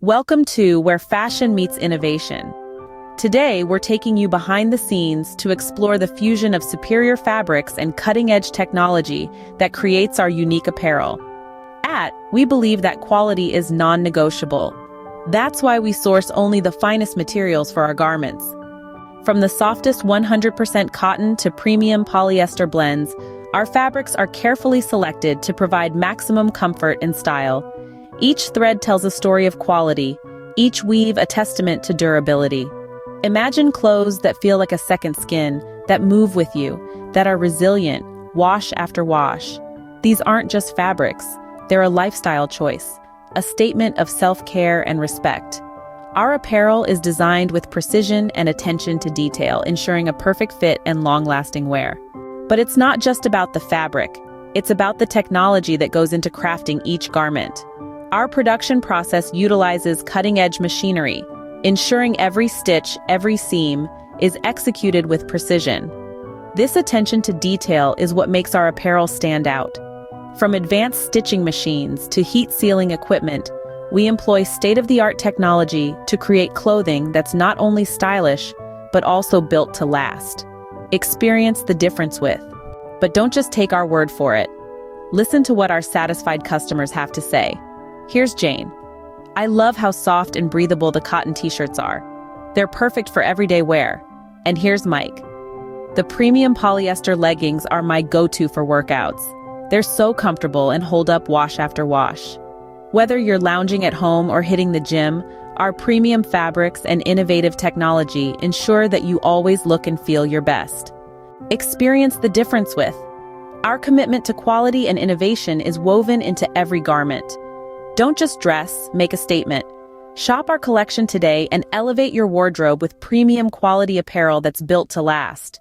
Welcome to Where Fashion Meets Innovation. Today, we're taking you behind the scenes to explore the fusion of superior fabrics and cutting-edge technology that creates our unique apparel. We believe that quality is non-negotiable. That's why we source only the finest materials for our garments. From the softest 100% cotton to premium polyester blends, our fabrics are carefully selected to provide maximum comfort and style. Each thread tells a story of quality, each weave a testament to durability. Imagine clothes that feel like a second skin, that move with you, that are resilient, wash after wash. These aren't just fabrics, they're a lifestyle choice, a statement of self-care and respect. Our apparel is designed with precision and attention to detail, ensuring a perfect fit and long-lasting wear. But it's not just about the fabric, it's about the technology that goes into crafting each garment. Our production process utilizes cutting-edge machinery, ensuring every stitch, every seam, is executed with precision. This attention to detail is what makes our apparel stand out. From advanced stitching machines to heat-sealing equipment, we employ state-of-the-art technology to create clothing that's not only stylish, but also built to last. Experience the difference with. But don't just take our word for it. Listen to what our satisfied customers have to say. Here's Jane. I love how soft and breathable the cotton t-shirts are. They're perfect for everyday wear. And here's Mike. The premium polyester leggings are my go-to for workouts. They're so comfortable and hold up wash after wash. Whether you're lounging at home or hitting the gym, our premium fabrics and innovative technology ensure that you always look and feel your best. Experience the difference with. Our commitment to quality and innovation is woven into every garment. Don't just dress, make a statement. Shop our collection today and elevate your wardrobe with premium quality apparel that's built to last.